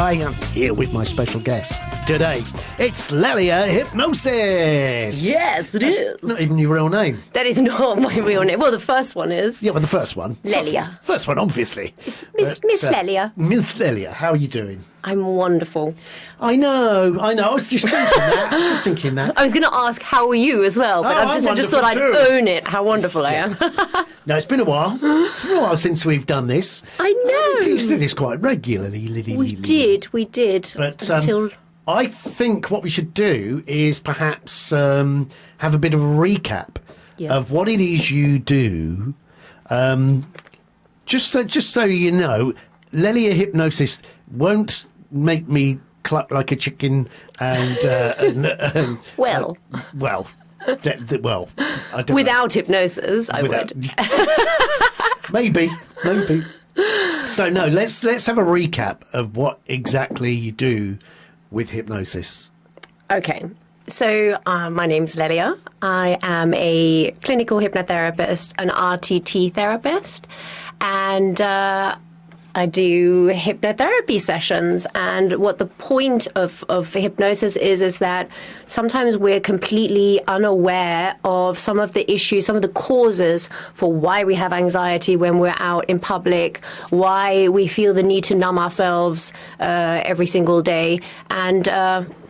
I am here with my special guest today. It's Leliahypnosis. Yes, it is. Not even your real name. That is not my real name. Well, the first one is. Yeah, well, the first one. Lelia. First one, obviously. It's Miss Lelia. Miss Lelia, how are you doing? I'm wonderful. I know. I was just thinking that. I was going to ask, how are you as well? But I just thought I'd own it, how wononderful I am. No, it's been a while. It's been a while since we've done this. I know. We used to do this quite regularly. We did. But until... I think what we should do is perhaps have a bit of a recap of what it is you do. Just so you know, Leliahypnosis won't make me cluck like a chicken and well, I don't without hypnosis, I would. maybe. So no, let's have a recap of what exactly you do with hypnosis. Okay. So my name's Lelia. I am a clinical hypnotherapist, an RTT therapist, and I do hypnotherapy sessions. And what the point of hypnosis is that sometimes we're completely unaware of some of the issues, some of the causes for why we have anxiety when we're out in public, why we feel the need to numb ourselves every single day. And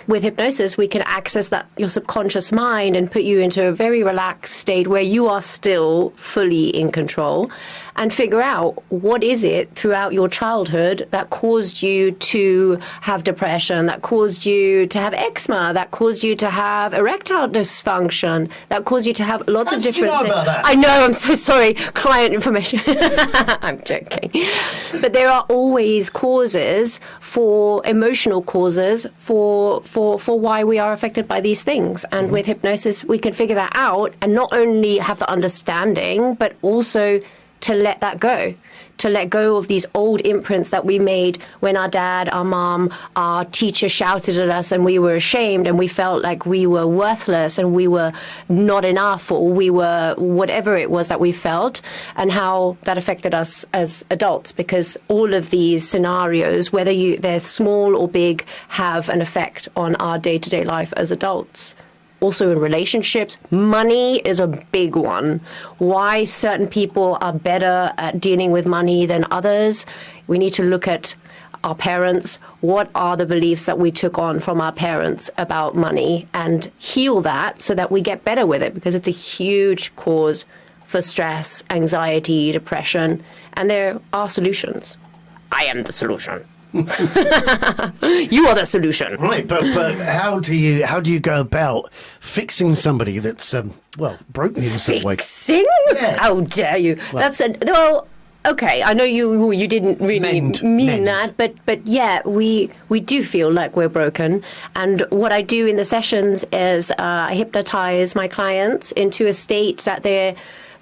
with hypnosis, we can access your subconscious mind and put you into a very relaxed state where you are still fully in control, and figure out what is it throughout your childhood that caused you to have depression, that caused you to have eczema, that caused you to have erectile dysfunction, that caused you to have lots of different things. About that? I know, I'm so sorry. Client information. I'm joking. But there are always causes for emotional causes for why we are affected by these things. And with hypnosis, we can figure that out and not only have the understanding, but also to let that go, to let go of these old imprints that we made when our dad, our mom, our teacher shouted at us and we were ashamed and we felt like we were worthless and we were not enough, or we were whatever it was that we felt, and how that affected us as adults, because all of these scenarios, whether they're small or big, have an effect on our day-to-day life as adults. Also in relationships, money is a big one. Why certain people are better at dealing with money than others. We need to look at our parents. What are the beliefs that we took on from our parents about money, and heal that so that we get better with it, because it's a huge cause for stress, anxiety, depression, and there are solutions. I am the solution. You are the solution, right? But how do you go about fixing somebody that's broken in some way? Fixing? Yes. How dare you? Well, okay. I know you didn't really mean that, but yeah, we do feel like we're broken. And what I do in the sessions is I hypnotize my clients into a state that they're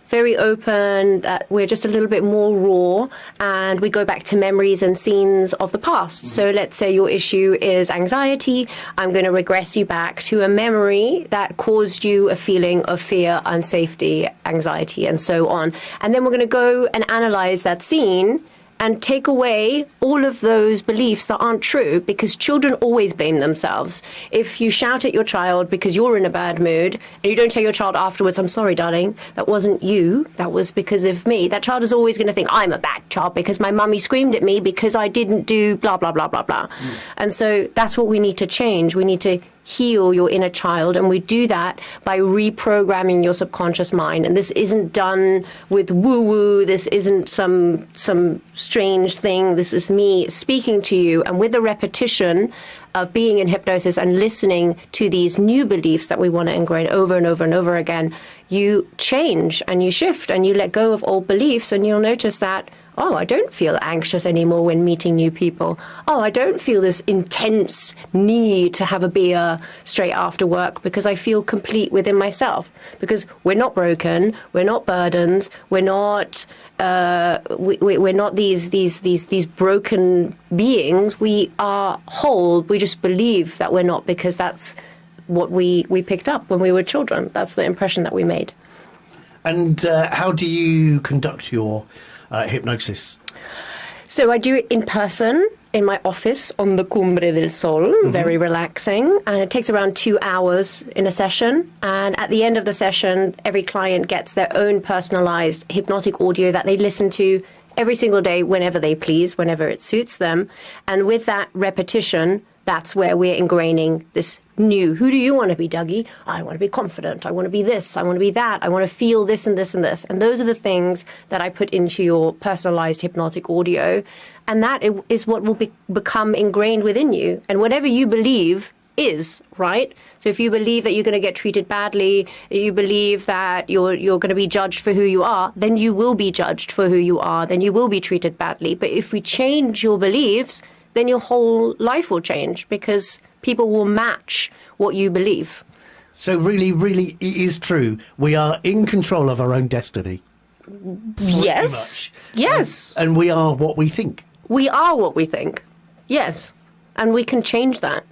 very open, that we're just a little bit more raw, and we go back to memories and scenes of the past. So let's say your issue is anxiety. I'm going to regress you back to a memory that caused you a feeling of fear, unsafety, anxiety, and so on. And then we're going to go and analyze that scene and take away all of those beliefs that aren't true, because children always blame themselves. If you shout at your child because you're in a bad mood and you don't tell your child afterwards, I'm sorry, darling, that wasn't you, that was because of me, that child is always going to think, I'm a bad child because my mummy screamed at me because I didn't do blah, blah, blah, blah, blah. And so that's what we need to change. We need to heal your inner child, and we do that by reprogramming your subconscious mind. And this isn't done with woo-woo. This isn't some strange thing. This is me speaking to you, and with the repetition of being in hypnosis and listening to these new beliefs that we want to ingrain over and over and over again, you change and you shift and you let go of old beliefs, and you'll notice that, oh, I don't feel anxious anymore when meeting new people. Oh, I don't feel this intense need to have a beer straight after work, because I feel complete within myself. Because we're not broken, we're not burdens, we're not we're not these broken beings. We are whole. We just believe that we're not, because that's what we picked up when we were children. That's the impression that we made. And how do you conduct your hypnosis? So I do it in person. in my office on the Cumbre del Sol, very relaxing. And it takes around 2 hours in a session. And at the end of the session, every client gets their own personalized hypnotic audio that they listen to every single day, whenever they please, whenever it suits them. And with that repetition, that's where we're ingraining this new, who do you want to be, Dougie? I want to be confident. I want to be this. I want to be that. I want to feel this and this and this. And those are the things that I put into your personalized hypnotic audio. And that is what will become ingrained within you. And whatever you believe is, right? So if you believe that you're going to get treated badly, you believe that you're going to be judged for who you are, then you will be judged for who you are. Then you will be treated badly. But if we change your beliefs, then your whole life will change, because people will match what you believe. So really, really, it is true. We are in control of our own destiny. Yes. Yes. And we are what we think. We are what we think. Yes. And we can change that.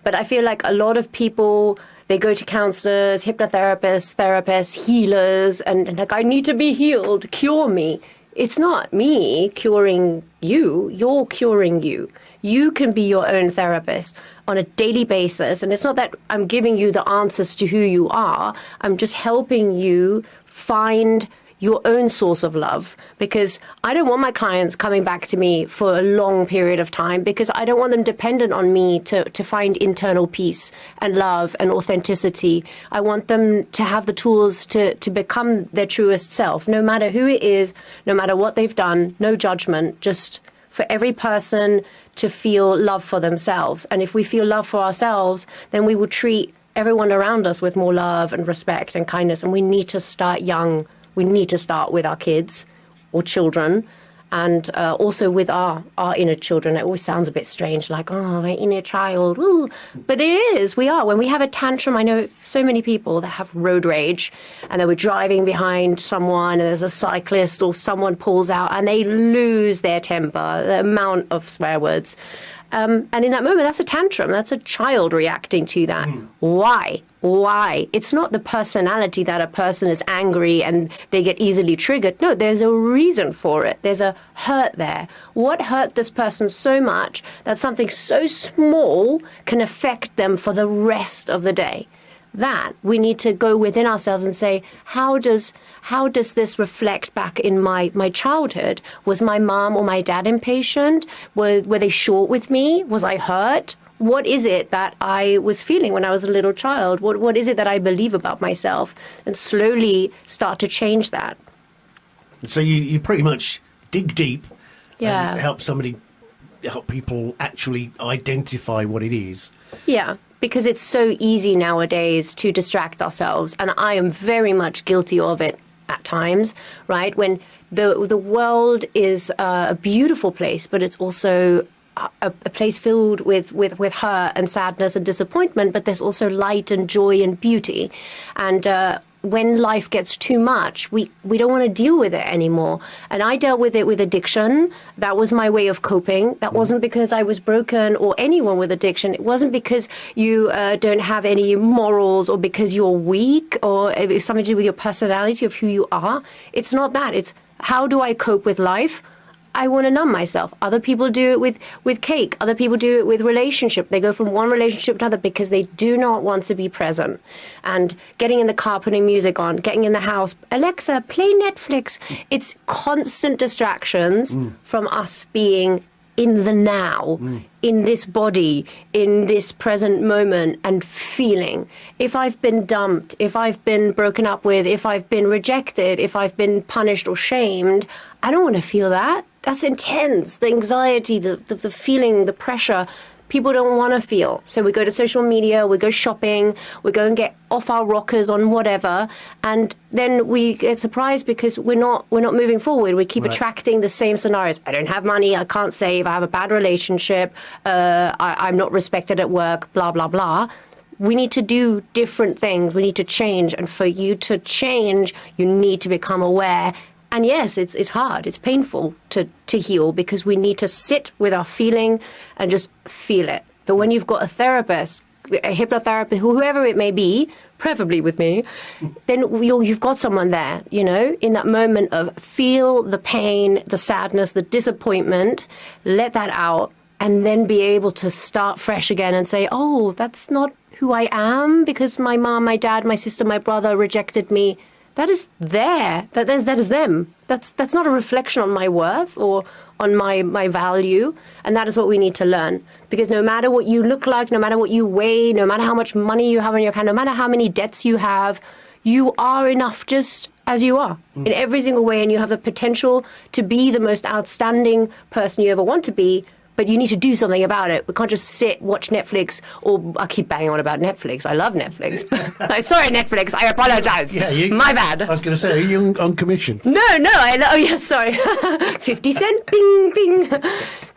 But I feel like a lot of people, they go to counselors, hypnotherapists, therapists, healers, and like, I need to be healed, cure me. It's not me curing you. You're curing you. You can be your own therapist on a daily basis. And it's not that I'm giving you the answers to who you are. I'm just helping you find your own source of love, because I don't want my clients coming back to me for a long period of time, because I don't want them dependent on me to find internal peace and love and authenticity. I want them to have the tools to become their truest self, no matter who it is, no matter what they've done, no judgment, just for every person to feel love for themselves. And if we feel love for ourselves, then we will treat everyone around us with more love and respect and kindness. And we need to start young. We need to start with our kids or children, and also with our inner children. It always sounds a bit strange, like, oh, my inner child. Ooh. But it is. We are. When we have a tantrum, I know so many people that have road rage, and they were driving behind someone, and there's a cyclist or someone pulls out, and they lose their temper, the amount of swear words. And in that moment, that's a tantrum. That's a child reacting to that. Why? Why? It's not the personality that a person is angry and they get easily triggered. No, there's a reason for it. There's a hurt there. What hurt this person so much that something so small can affect them for the rest of the day? That we need to go within ourselves and say, how does this reflect back in my childhood? Was my mom or my dad impatient? Were they short with me? Was I hurt? What is it that I was feeling when I was a little child? What is it that I believe about myself? And slowly start to change that. So you pretty much dig deep Yeah. and help people actually identify what it is. Yeah. Because it's so easy nowadays to distract ourselves. And I am very much guilty of it at times, right? When the world is a beautiful place, but it's also a place filled with hurt and sadness and disappointment, but there's also light and joy and beauty. And when life gets too much, we don't want to deal with it anymore. And I dealt with it with addiction. That was my way of coping. That wasn't because I was broken, or anyone with addiction. It wasn't because you don't have any morals, or because you're weak, or it's something to do with your personality of who you are. It's not that. It's, how do I cope with life? I want to numb myself. Other people do it with cake. Other people do it with relationship. They go from one relationship to another because they do not want to be present. And getting in the car, putting music on, getting in the house, Alexa, play Netflix. It's constant distractions from us being in the now, in this body, in this present moment, and feeling. If I've been dumped, if I've been broken up with, if I've been rejected, if I've been punished or shamed, I don't want to feel that. That's intense. The anxiety, the feeling, the pressure, people don't want to feel. So we go to social media, we go shopping, we go and get off our rockers on whatever, and then we get surprised because we're not moving forward. We keep attracting the same scenarios. I don't have money, I can't save, I have a bad relationship, I'm not respected at work, blah, blah, blah. We need to do different things. We need to change. And for you to change, you need to become aware. And yes, it's hard. It's painful to heal, because we need to sit with our feeling and just feel it. But when you've got a therapist, a hypnotherapist, whoever it may be, preferably with me, then you've got someone there, in that moment of feel the pain, the sadness, the disappointment, let that out, and then be able to start fresh again and say, oh, that's not who I am because my mom, my dad, my sister, my brother rejected me. That is there. That is them. That's not a reflection on my worth or on my value. And that is what we need to learn. Because no matter what you look like, no matter what you weigh, no matter how much money you have in your account, no matter how many debts you have, you are enough just as you are in every single way. And you have the potential to be the most outstanding person you ever want to be. But you need to do something about it. We can't just sit, watch Netflix, or I keep banging on about Netflix. I love Netflix. Sorry, Netflix. I apologize. Yeah, my bad. I was going to say, are you on commission? No. Oh, yes, sorry. 50 cent, bing, bing.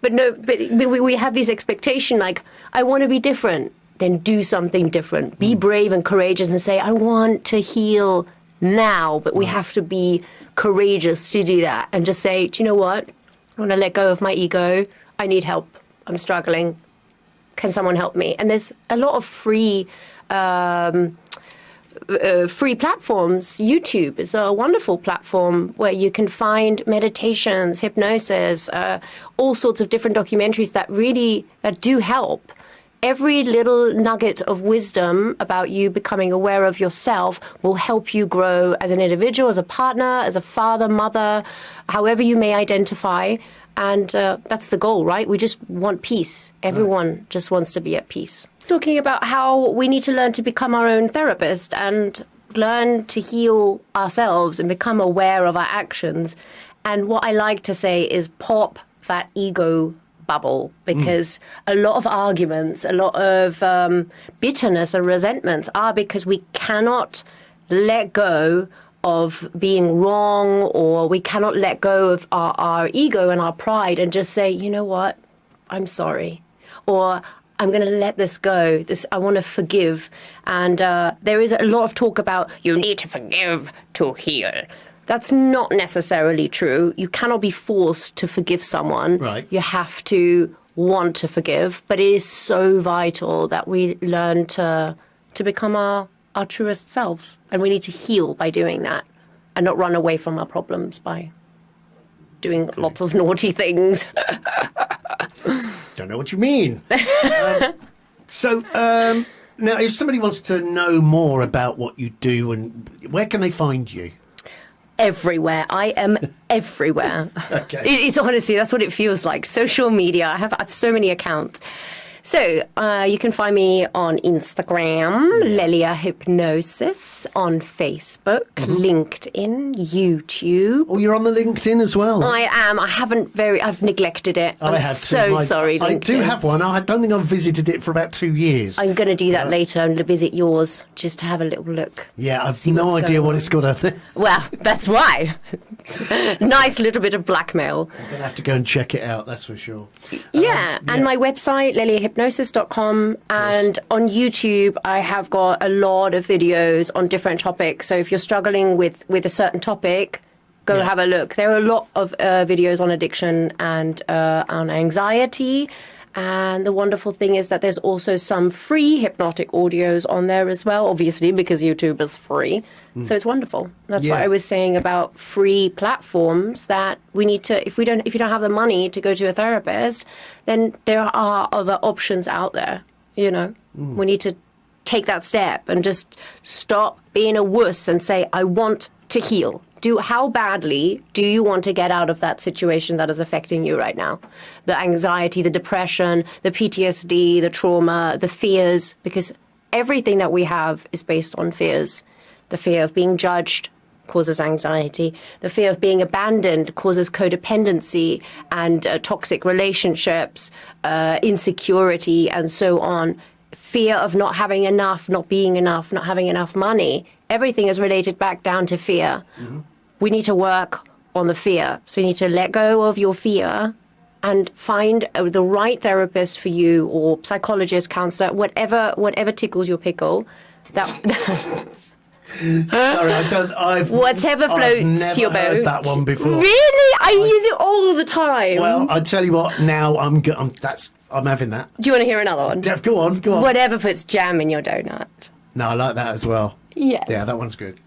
But no, but we have this expectation, like, I want to be different. Then do something different. Be brave and courageous and say, I want to heal now. But we have to be courageous to do that. And just say, do you know what? I want to let go of my ego. I need help. I'm struggling. Can someone help me? And there's a lot of free platforms. YouTube is a wonderful platform where you can find meditations, hypnosis, all sorts of different documentaries that do help. Every little nugget of wisdom about you becoming aware of yourself will help you grow as an individual, as a partner, as a father, mother, however you may identify. And that's the goal, right? We just want peace. Everyone just wants to be at peace. Talking about how we need to learn to become our own therapist and learn to heal ourselves and become aware of our actions. And what I like to say is pop that ego bubble, because a lot of arguments, a lot of bitterness and resentments are because we cannot let go of being wrong, or we cannot let go of our ego and our pride and just say, you know what, I'm sorry, or I'm going to let this go. I want to forgive. And there is a lot of talk about you need to forgive to heal. That's not necessarily true. You cannot be forced to forgive someone. Right. You have to want to forgive. But it is so vital that we learn to become our truest selves. And we need to heal by doing that and not run away from our problems by doing lots of naughty things. Don't know what you mean. So now, if somebody wants to know more about what you do, and where can they find you? Everywhere. I am everywhere. Okay. It's honestly, that's what it feels like. Social media. I have so many accounts. So you can find me on Instagram, Leliahypnosis, on Facebook, LinkedIn, YouTube. Oh, you're on the LinkedIn as well. I am. I've neglected it. I'm sorry, LinkedIn. I do have one. I don't think I've visited it for about 2 years. I'm going to do that later and visit yours just to have a little look. Yeah, I've no idea what it's got out there. Well, that's why. Nice little bit of blackmail. I'm going to have to go and check it out, that's for sure. And my website, Leliahypnosis.com, and on YouTube I have got a lot of videos on different topics. So if you're struggling with a certain topic, go have a look. There are a lot of videos on addiction and on anxiety. And the wonderful thing is that there's also some free hypnotic audios on there as well, obviously, because YouTube is free. So it's wonderful. That's what I was saying about free platforms, that we need to, if you don't have the money to go to a therapist, then there are other options out there. You know, we need to take that step and just stop being a wuss and say, I want to heal. How badly do you want to get out of that situation that is affecting you right now? The anxiety, the depression, the PTSD, the trauma, the fears, because everything that we have is based on fears. The fear of being judged causes anxiety. The fear of being abandoned causes codependency and toxic relationships, insecurity, and so on. Fear of not having enough, not being enough, not having enough money. Everything is related back down to fear. We need to work on the fear. So you need to let go of your fear and find the right therapist for you, or psychologist, counselor, whatever tickles your pickle. Sorry, whatever floats your boat. I've never heard that one before. Really? I use it all the time. Well, I tell you what. Now I'm having that. Do you want to hear another one? Go on. Whatever puts jam in your donut. No, I like that as well. Yes. Yeah, that one's good.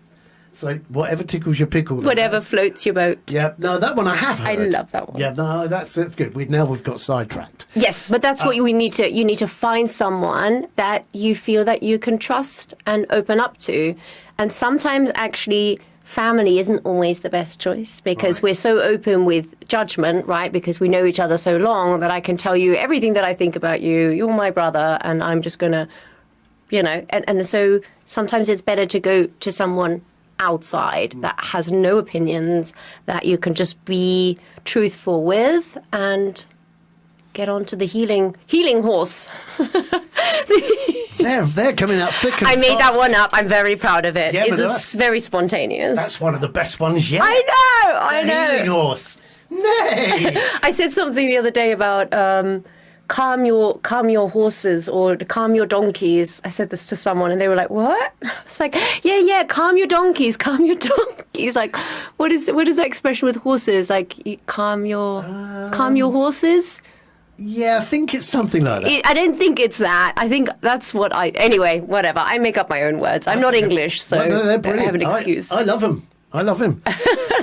So whatever tickles your pickle. Whatever floats your boat. Yeah, no, that one I have heard. I love that one. Yeah, no, that's good. We've got sidetracked. Yes, but that's what you need to find someone that you feel that you can trust and open up to. And sometimes actually family isn't always the best choice because we're so open with judgment, right? Because we know each other so long that I can tell you everything that I think about you. You're my brother, and I'm just going to, and so sometimes it's better to go to someone outside that has no opinions, that you can just be truthful with and get onto the healing horse. They're coming out thick and I made that fast. one up. I'm very proud of it. Yeah, It's very spontaneous. That's one of the best ones yet. I know. Healing horse. Nay. I said something the other day about calm your horses or calm your donkeys. I said this to someone and they were like, what? It's like, yeah, calm your donkeys. Like, what is that expression with horses? Like, you calm your horses? Yeah, I think it's something like that. I don't think it's that. I think that's what anyway, whatever. I make up my own words. I'm not English, so they're brilliant. I have an excuse. I love him.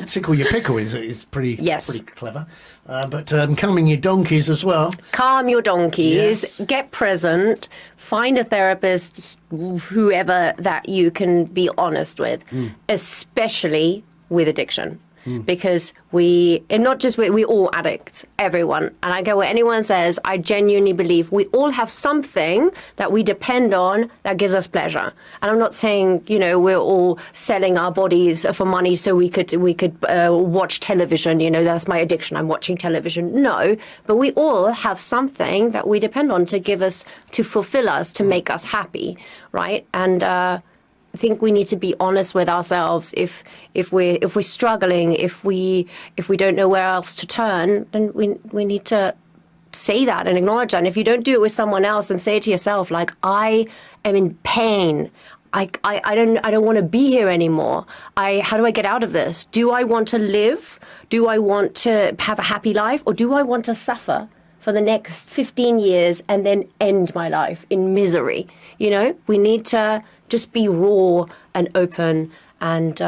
Tickle your pickle is pretty clever. But calming your donkeys as well. Calm your donkeys, Yes. get present, find a therapist, whoever that you can be honest with, especially with addiction. Because and not just we all addicts, everyone. And I go where anyone says, I genuinely believe we all have something that we depend on that gives us pleasure. And I'm not saying, we're all selling our bodies for money so we could watch television. That's my addiction. I'm watching television. No, but we all have something that we depend on to fulfill us, to make us happy, right? And I think we need to be honest with ourselves. If we're struggling, if we don't know where else to turn, then we need to say that and acknowledge that. And if you don't do it with someone else, then say it to yourself, like, I am in pain. I don't want to be here anymore. How do I get out of this? Do I want to live? Do I want to have a happy life, or do I want to suffer for the next 15 years and then end my life in misery? We need to just be raw and open, and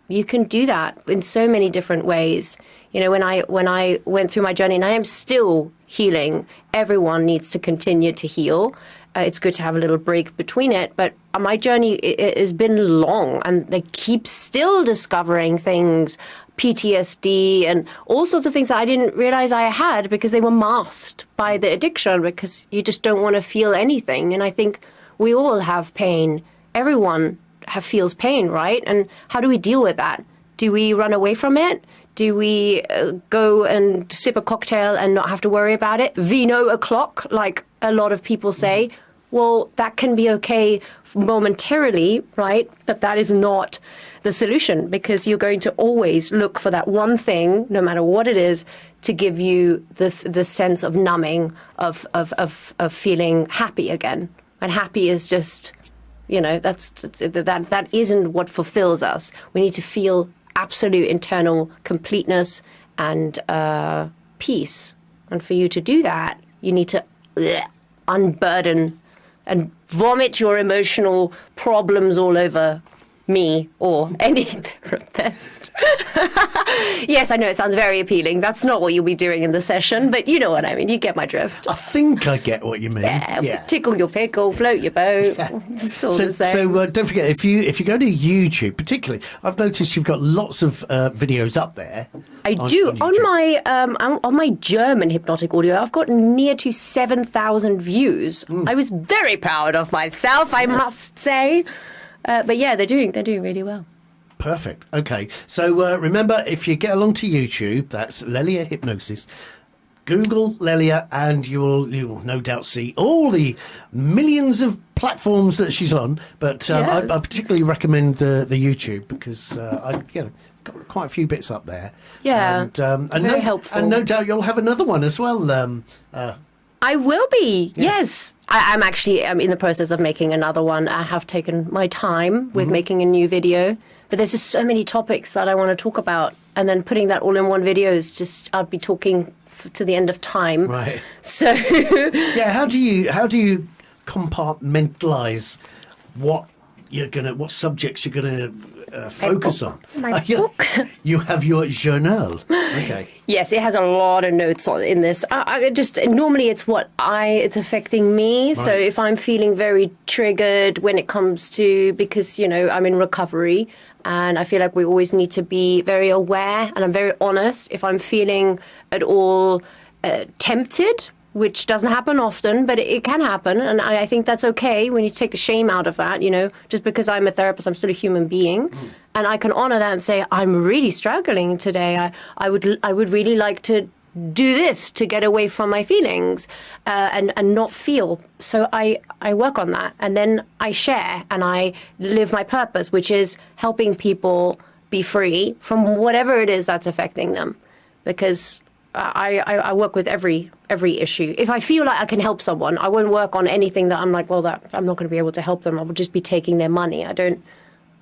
you can do that in so many different ways. When I went through my journey, and I am still healing, everyone needs to continue to heal. It's good to have a little break between it, but my journey has been long, and they keep still discovering things, PTSD and all sorts of things that I didn't realize I had because they were masked by the addiction, because you just don't want to feel anything. And I think we all have pain. Everyone feels pain, right? And how do we deal with that? Do we run away from it? Do we go and sip a cocktail and not have to worry about it? Vino o'clock, like a lot of people say. Well, that can be okay momentarily, right? But that is not the solution, because you're going to always look for that one thing, no matter what it is, to give you the sense of numbing, of feeling happy again. And happy is just, that isn't what fulfills us. We need to feel absolute internal completeness and peace. And for you to do that, you need to unburden and vomit your emotional problems all over me or any therapist. Yes, I know it sounds very appealing. That's not what you'll be doing in the session, but you know what I mean. You get my drift. I think I get what you mean. Yeah. Tickle your pickle, float your boat. It's all the same. So don't forget, if you go to YouTube, particularly, I've noticed you've got lots of videos up there. I do on my German hypnotic audio. I've got near to 7,000 views. I was very proud of myself, I must say. But yeah, they're doing really well. Perfect. Okay. So remember, if you get along to YouTube, that's Lelia Hypnosis. Google Lelia, and you will no doubt see all the millions of platforms that she's on. But I particularly recommend the YouTube, because I got quite a few bits up there. Yeah, and very helpful. And no doubt you'll have another one as well. I will be. Yes. I'm in the process of making another one. I have taken my time with making a new video, but there's just so many topics that I want to talk about, and then putting that all in one video is just, I'd be talking to the end of time. Right. So yeah, how do you compartmentalize what subjects you're gonna focus on? My book. You have your journal. Okay. Yes, it has a lot of notes in this. I just normally it's it's affecting me. Right. So if I'm feeling very triggered when it comes to, because I'm in recovery, and I feel like we always need to be very aware, and I'm very honest. If I'm feeling at all tempted, which doesn't happen often, but it can happen, and I think that's okay. We need to take the shame out of that. Just because I'm a therapist, I'm still a human being, and I can honor that and say, I'm really struggling today. I would really like to do this to get away from my feelings and not feel. So I work on that, and then I share and I live my purpose, which is helping people be free from whatever it is that's affecting them, because I work with every issue. If I feel like I can help someone, I won't work on anything that I'm like, well, that I'm not going to be able to help them. I will just be taking their money. I don't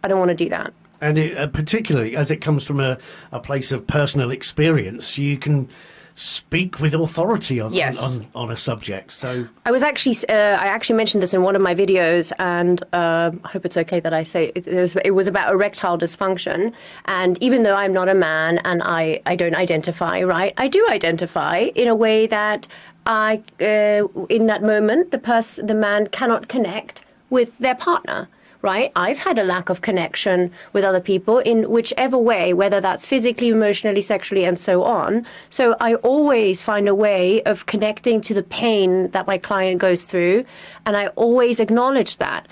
want to do that. And particularly as it comes from a place of personal experience, you can speak with authority on a subject. So I was actually I actually mentioned this in one of my videos, and I hope it's okay that I say it was about erectile dysfunction. And even though I'm not a man and I don't identify, right, I do identify in a way that I in that moment the man cannot connect with their partner. Right? I've had a lack of connection with other people in whichever way, whether that's physically, emotionally, sexually, and so on. So I always find a way of connecting to the pain that my client goes through, and I always acknowledge that.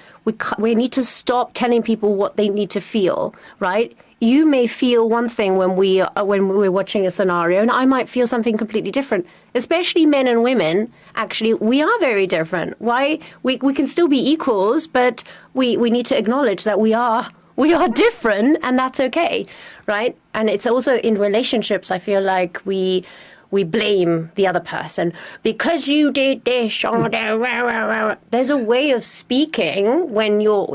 We need to stop telling people what they need to feel, right? You may feel one thing when we're watching a scenario, and I might feel something completely different. Especially men and women, actually, we are very different. Why? We can still be equals, but we need to acknowledge that we are different, and that's okay, right? And it's also in relationships, I feel like we blame the other person because you did this. There's a way of speaking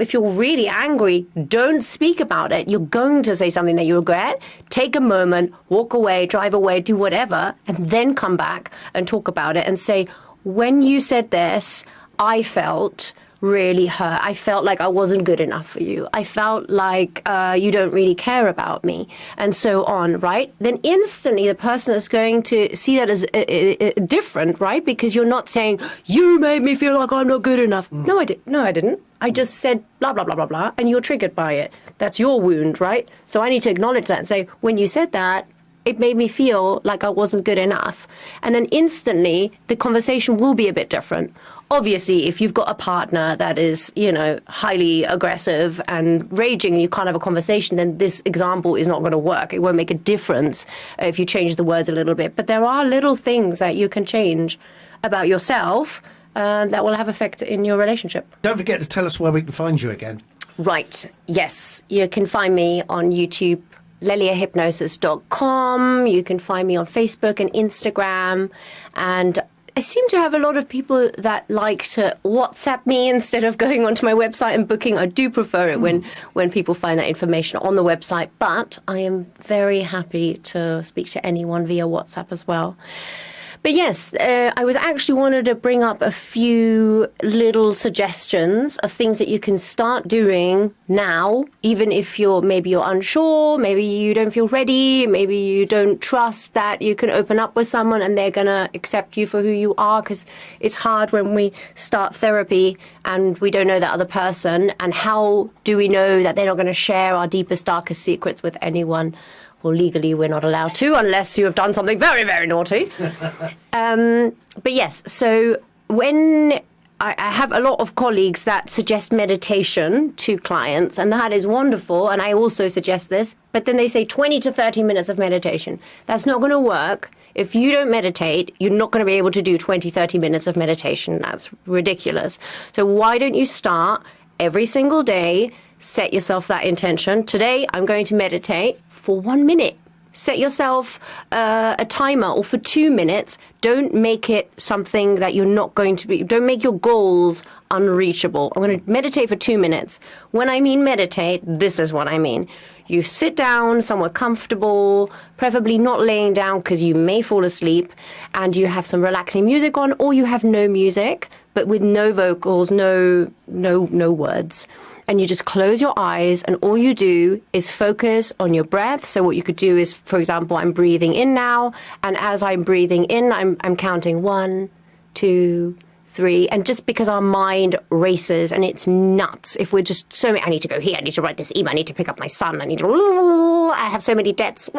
if you're really angry, don't speak about it. You're going to say something that you regret. Take a moment, walk away, drive away, do whatever, and then come back and talk about it and say, when you said this, I felt really hurt. I felt like I wasn't good enough for you. I felt like you don't really care about me, and so on, right? Then instantly the person is going to see that as different, right? Because you're not saying, you made me feel like I'm not good enough. No, I didn't. I just said blah, blah, blah, blah, blah, and you're triggered by it. That's your wound, right? So I need to acknowledge that and say, when you said that, it made me feel like I wasn't good enough. And then instantly the conversation will be a bit different. Obviously, if you've got a partner that is, highly aggressive and raging and you can't have a conversation, then this example is not going to work. It won't make a difference if you change the words a little bit. But there are little things that you can change about yourself that will have effect in your relationship. Don't forget to tell us where we can find you again. Right. Yes. You can find me on YouTube, Leliahypnosis.com. You can find me on Facebook and Instagram. And I seem to have a lot of people that like to WhatsApp me instead of going onto my website and booking. I do prefer it when people find that information on the website, but I am very happy to speak to anyone via WhatsApp as well. But yes, I was actually wanted to bring up a few little suggestions of things that you can start doing now, even if you're unsure, maybe you don't feel ready, maybe you don't trust that you can open up with someone and they're going to accept you for who you are, because it's hard when we start therapy and we don't know that other person. And how do we know that they're not going to share our deepest, darkest secrets with anyone? Well, legally, we're not allowed to unless you have done something very, very naughty. But yes, so when I have a lot of colleagues that suggest meditation to clients, and that is wonderful, and I also suggest this, but then they say 20 to 30 minutes of meditation. That's not going to work. If you don't meditate, you're not going to be able to do 20, 30 minutes of meditation. That's ridiculous. So why don't you start every single day? Set yourself that intention. Today, I'm going to meditate for 1 minute. Set yourself a timer, or for 2 minutes. Don't make it something that you're not going to be. Don't make your goals unreachable. I'm going to meditate for 2 minutes. When I mean meditate, this is what I mean. You sit down somewhere comfortable, preferably not laying down because you may fall asleep, and you have some relaxing music on, or you have no music, but with no vocals, no words. and you just close your eyes, and all you do is focus on your breath. So what you could do is, for example, I'm breathing in now, and as I'm breathing in, I'm counting 1, 2, 3, and just because our mind races and it's nuts, if we're just so many, I need to go here, I need to write this email, I need to pick up my son, I have so many debts,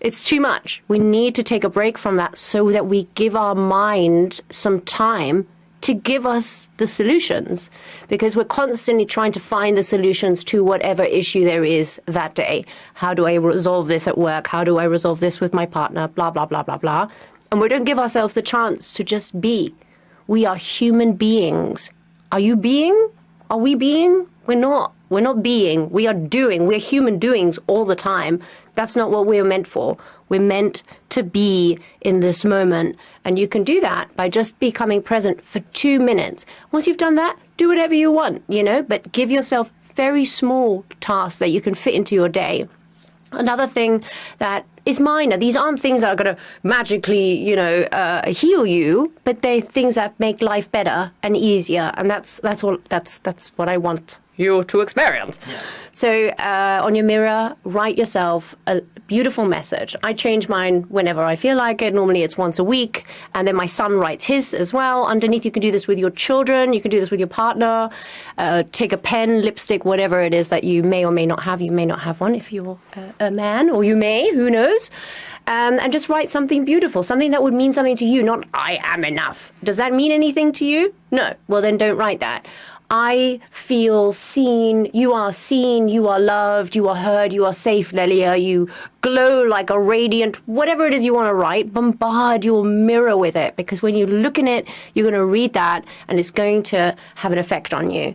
it's too much. We need to take a break from that so that we give our mind some time to give us the solutions, because we're constantly trying to find the solutions to whatever issue there is that day. How do I resolve this at work? How do I resolve this with my partner? Blah, blah, blah, blah, blah. And we don't give ourselves the chance to just be. We are human beings. Are you being? Are we being? We're not. We're not being. We are doing. We're human doings all the time. That's not what we're meant for. We're meant to be in this moment. And you can do that by just becoming present for 2 minutes. Once you've done that, do whatever you want, but give yourself very small tasks that you can fit into your day. Another thing that is minor. These aren't things that are going to magically, heal you, but they're things that make life better and easier. And that's what I want you to experience. Yeah. So on your mirror, write yourself a beautiful message. I change mine whenever I feel like it. Normally it's once a week. And then my son writes his as well. Underneath, you can do this with your children. You can do this with your partner. Take a pen, lipstick, whatever it is that you may or may not have. You may not have one if you're a man, or you may, who knows. And just write something beautiful, something that would mean something to you, not I am enough. Does that mean anything to you? No. Well, then don't write that. I feel seen, you are loved, you are heard, you are safe, Lelia, you glow like a radiant, whatever it is you want to write, bombard your mirror with it, because when you look in it, you're going to read that and it's going to have an effect on you.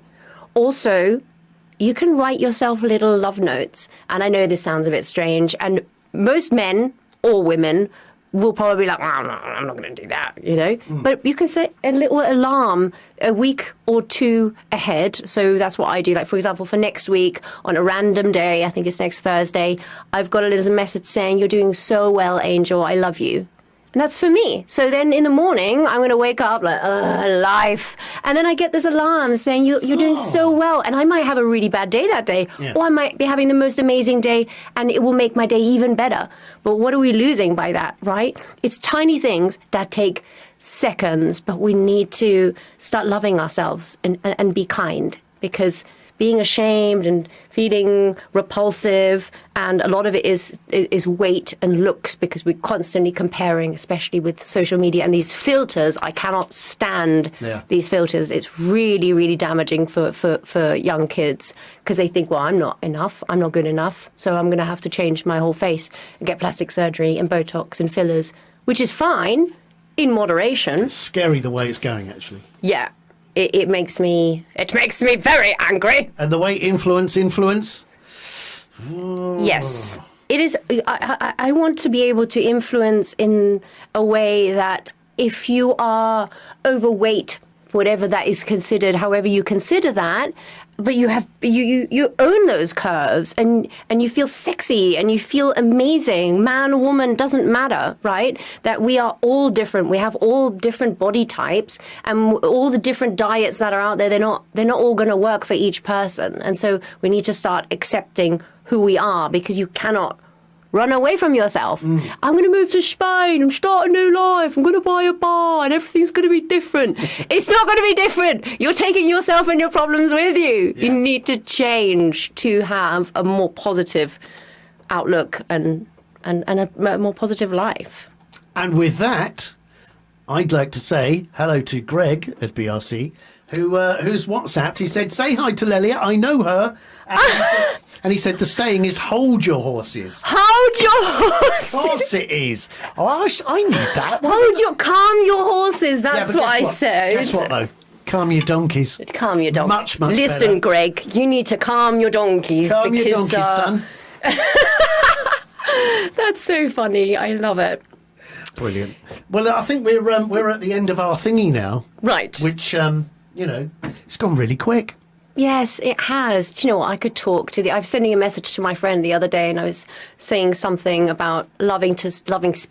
Also, you can write yourself little love notes, and I know this sounds a bit strange, and most men or women will probably be like, I'm not going to do that, But you can set a little alarm a week or two ahead. So that's what I do. Like, for example, for next week, on a random day, I think it's next Thursday, I've got a little message saying, you're doing so well, Angel, I love you. And that's for me. So then in the morning, I'm going to wake up like, life. And then I get this alarm saying, you're doing so well. And I might have a really bad day that day. Yeah. Or I might be having the most amazing day and it will make my day even better. But what are we losing by that, right? It's tiny things that take seconds, but we need to start loving ourselves and be kind, because being ashamed and feeling repulsive, and a lot of it is weight and looks, because we're constantly comparing, especially with social media and these filters. I cannot stand these filters. It's really, really damaging for young kids, because they think, well, I'm not enough, I'm not good enough, so I'm going to have to change my whole face and get plastic surgery and Botox and fillers, which is fine in moderation. It's scary the way it's going, actually. Yeah. It makes me very angry. And the way influence. Ooh. Yes, it is. I want to be able to influence in a way that if you are overweight, whatever that is considered, however you consider that, but you own those curves and you feel sexy and you feel amazing. Man, woman, doesn't matter, right? That we are all different. We have all different body types, and all the different diets that are out there, they're not all going to work for each person. And so we need to start accepting who we are, because you cannot run away from yourself. I'm going to move to Spain and start a new life. I'm going to buy a bar and everything's going to be different. It's not going to be different. You're taking yourself and your problems with you. Yeah. You need to change to have a more positive outlook and a more positive life. And with that, I'd like to say hello to Greg at BRC, who's WhatsApped. He said, say hi to Lelia. I know her. And he said the saying is, hold your horses. Hold your horses. Of course it is. Oh, I knew that. Calm your horses. That's what I said. Guess what, though? Calm your donkeys. Calm your donkeys. Much Listen, better. Greg, you need to calm your donkeys. Calm your donkeys, son. That's so funny. I love it. Brilliant. Well, I think we're at the end of our thingy now. Right. Which, it's gone really quick. Yes, it has. Do you know what? I could talk to I was sending a message to my friend the other day, and I was saying something about loving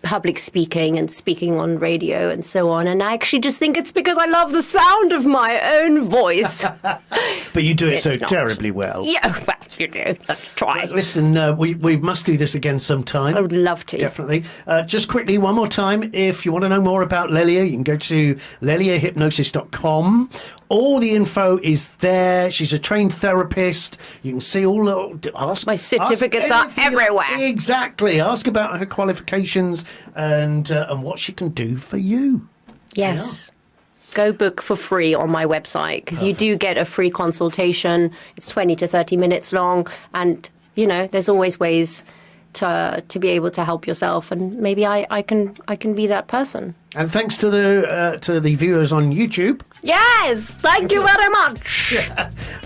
public speaking and speaking on radio and so on. And I actually just think it's because I love the sound of my own voice. But you do it so terribly well. Yeah, well, you do. Let's try. Right, listen, we must do this again sometime. I would love to. Definitely. Just quickly, one more time, if you want to know more about Lelia, you can go to Leliahypnosis.com. All the info is there. She's a trained therapist. You can see all the... My certificates are everywhere. Exactly. Ask about her qualifications and what she can do for you. Yes. Go book for free on my website, because you do get a free consultation. It's 20 to 30 minutes long. And, you know, there's always ways to be able to help yourself, and maybe I can be that person. And thanks to the viewers on YouTube. Yes, thank you very much.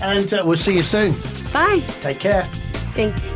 And we'll see you soon. Bye. Take care. Thank you.